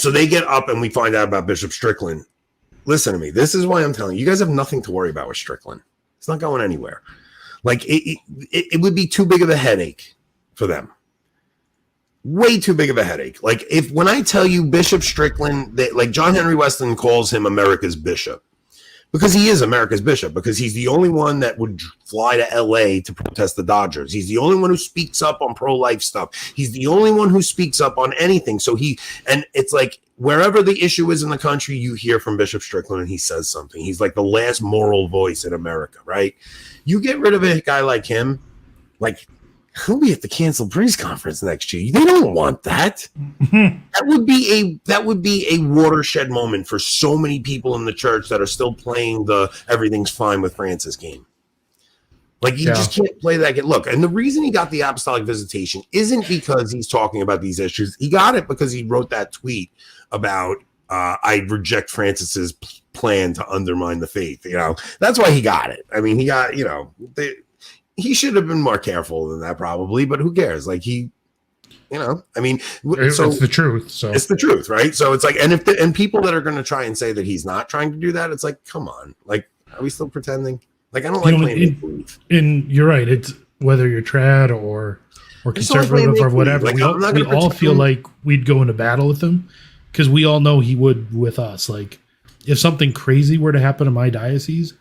so they get up and we find out about Bishop Strickland. Listen to me. This is why I'm telling you, you guys have nothing to worry about with Strickland. It's not going anywhere. Like it would be too big of a headache for them. Way too big of a headache. Like when I tell you Bishop Strickland, like John Henry Weston calls him America's bishop because he is America's bishop, because he's the only one that would fly to LA to protest the Dodgers. He's the only one who speaks up on pro-life stuff. He's the only one who speaks up on anything. So and it's like wherever the issue is in the country, you hear from Bishop Strickland and he says something. He's like the last moral voice in America, right? You get rid of a guy like him, like he'll be at the canceled praise conference next year. They don't want that. That would be a watershed moment for so many people in the church that are still playing the everything's fine with Francis game. Like you just can't play that game. Look, and the reason he got the apostolic visitation isn't because he's talking about these issues. He got it because he wrote that tweet about I reject Francis's plan to undermine the faith. You know, that's why he got it. I mean, he got, he should have been more careful than that probably, but who cares? Like it's the truth. So it's the truth, right? So it's like, and people that are going to try and say that he's not trying to do that, it's like, come on, like, are we still pretending? Like, I don't like playing. And you're right. It's whether you're trad or conservative or whatever. Like, we all feel like we'd go into battle with him because we all know he would with us. Like, if something crazy were to happen in my diocese,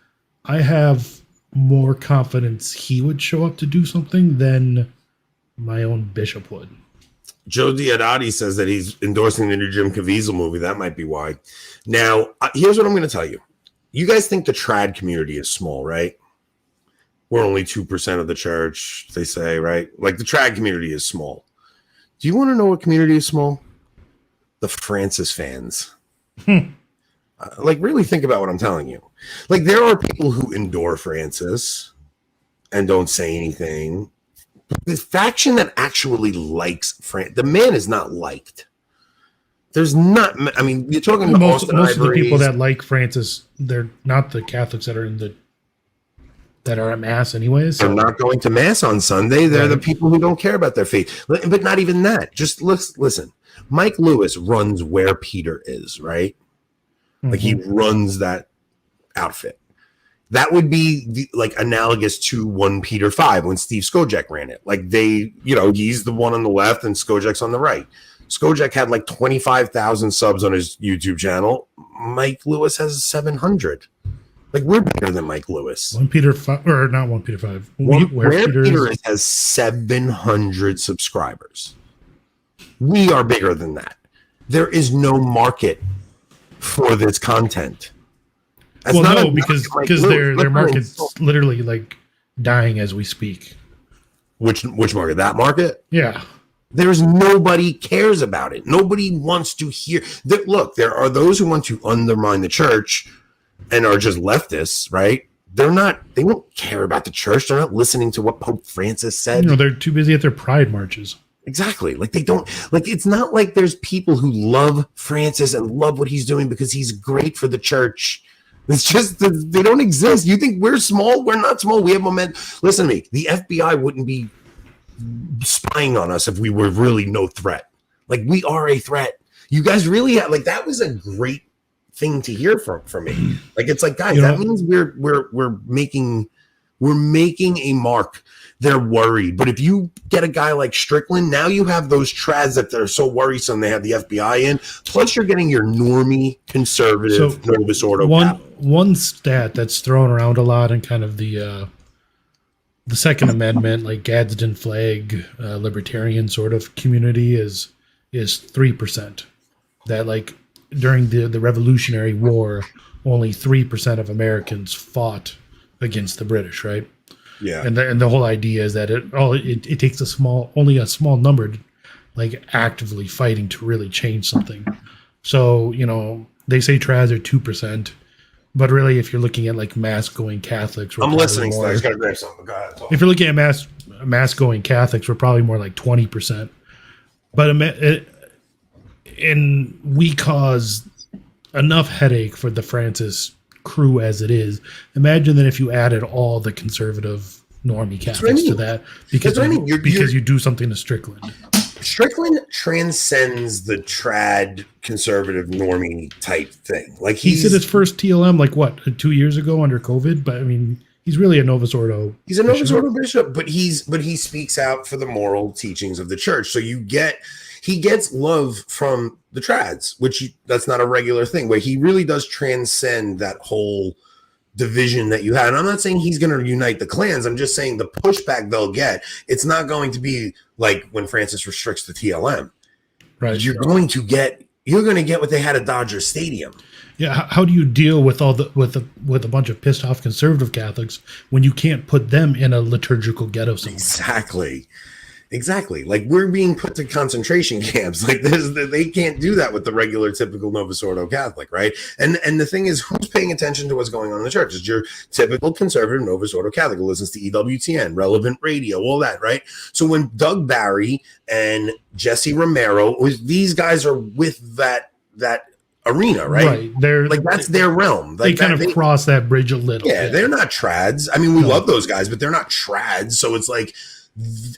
I have more confidence he would show up to do something than my own bishop would. Joe Diodati says that he's endorsing the new Jim Caviezel movie. That might be why. Now, here's what I'm going to tell you. You guys think the trad community is small, right? We're only 2% of the church, they say, right? Like the trad community is small. Do you want to know what community is small? The Francis fans. Like, really think about what I'm telling you. Like, there are people who endure Francis and don't say anything. But the faction that actually likes the man is not liked. There's not. I mean, you're talking about most of the people that like Francis. They're not the Catholics that are at mass, anyways. So. They're not going to mass on Sunday. They're the people who don't care about their faith. But not even that. Just listen. Mike Lewis runs where Peter is, right? Like he runs that outfit. That would be like analogous to 1 Peter 5 when Steve Skojek ran it. Like he's the one on the left and Skojak's on the right. Skojek had like 25,000 subs on his YouTube channel. Mike Lewis has 700. Like, we're bigger than Mike Lewis. 1 Peter 5, or not 1 Peter 5. Where Peter has 700 subscribers. We are bigger than that. There is no market for this content. Because their market's literally like dying as we speak. Which market? That market? Yeah. There's nobody cares about it. Nobody wants to hear. Look, there are those who want to undermine the church and are just leftists, right? They won't care about the church. They're not listening to what Pope Francis said. They're too busy at their pride marches. Exactly. Like, they don't, like, it's not like there's people who love Francis and love what he's doing because he's great for the church. It's just, they don't exist. You think we're small? We're not small. We have momentum. Listen to me. The FBI wouldn't be spying on us if we were really no threat. Like, we are a threat. You guys really have, like, that was a great thing to hear from me. Like, it's like, guys, that means we're making a mark. They're worried. But if you get a guy like Strickland, now you have those trads that they're so worrisome they have the FBI in. Plus, you're getting your normie conservative Novus Ordo. One stat that's thrown around a lot in kind of the Second Amendment, like Gadsden flag, libertarian sort of community is 3%. That, like, during the Revolutionary War, only 3% of Americans fought against the British, right? Yeah. And the whole idea is that it takes only a small number, like, actively fighting to really change something. So, they say trads are 2%, but really, if you're looking at, like, mass-going Catholics, I'm listening. So I just gotta grab something. Go ahead. If you're looking at mass-going Catholics, we're probably more like 20%. But and we cause enough headache for the Francis crew as it is. Imagine that if you added all the conservative normie Catholics to that, because you do something to Strickland. Strickland transcends the trad conservative normie type thing. Like he did his first TLM like what 2 years ago under COVID, but I mean he's really a Novus Ordo. He's a Novus Ordo bishop, but he speaks out for the moral teachings of the church. So he gets love from the trads, that's not a regular thing. Where he really does transcend that whole division that you had. And I'm not saying he's going to unite the clans. I'm just saying the pushback they'll get, it's not going to be like when Francis restricts the TLM. Right. You're going to get what they had at Dodger Stadium. Yeah. How do you deal with with a bunch of pissed off conservative Catholics when you can't put them in a liturgical ghetto somewhere? Exactly. Like we're being put to concentration camps. Like they can't do that with the regular, typical Novus Ordo Catholic, right? And the thing is, who's paying attention to what's going on in the church? It's your typical conservative Novus Ordo Catholic who listens to EWTN, relevant radio, all that, right? So when Doug Barry and Jesse Romero, these guys are with that arena, right? They're like that's their realm. Like they cross that bridge a little. Yeah, they're not trads. I mean, we love those guys, but they're not trads. So it's like,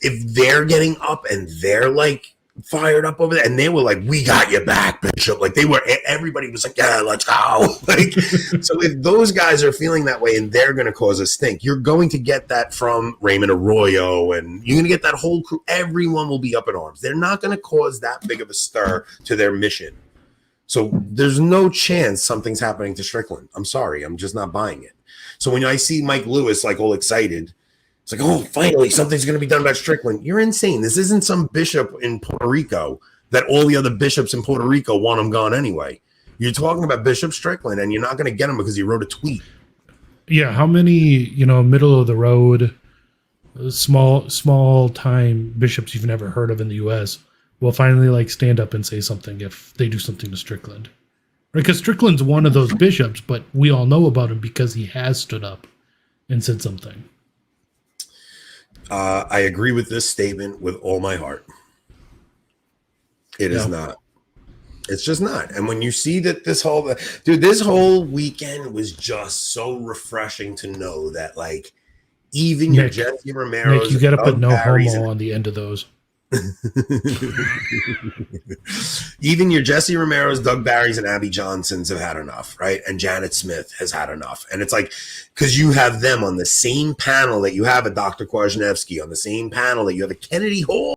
if they're getting up and they're like fired up over there, and they were like, "We got you back, Bishop." Like everybody was like, "Yeah, let's go." Like, so if those guys are feeling that way and they're going to cause a stink, you're going to get that from Raymond Arroyo, and you're going to get that whole crew. Everyone will be up in arms. They're not going to cause that big of a stir to their mission. So there's no chance something's happening to Strickland. I'm sorry, I'm just not buying it. So when I see Mike Lewis like all excited. It's like, oh, finally, something's going to be done about Strickland. You're insane. This isn't some bishop in Puerto Rico that all the other bishops in Puerto Rico want him gone anyway. You're talking about Bishop Strickland, and you're not going to get him because he wrote a tweet. Yeah, how many, middle of the road, small time bishops you've never heard of in the U.S. will finally like stand up and say something if they do something to Strickland? Right? Because Strickland's one of those bishops, but we all know about him because he has stood up and said something. I agree with this statement with all my heart. It is not. It's just not. And when you see that this whole weekend was just so refreshing to know that, like, even your Jesse Romero, you got to put no homo on the end of those. Even your Jesse Romero's, Doug Barry's, and Abby Johnsons have had enough, right? And Janet Smith has had enough. And it's like, because you have them on the same panel that you have a Dr. Kwasniewski, on the same panel that you have a Kennedy Hall.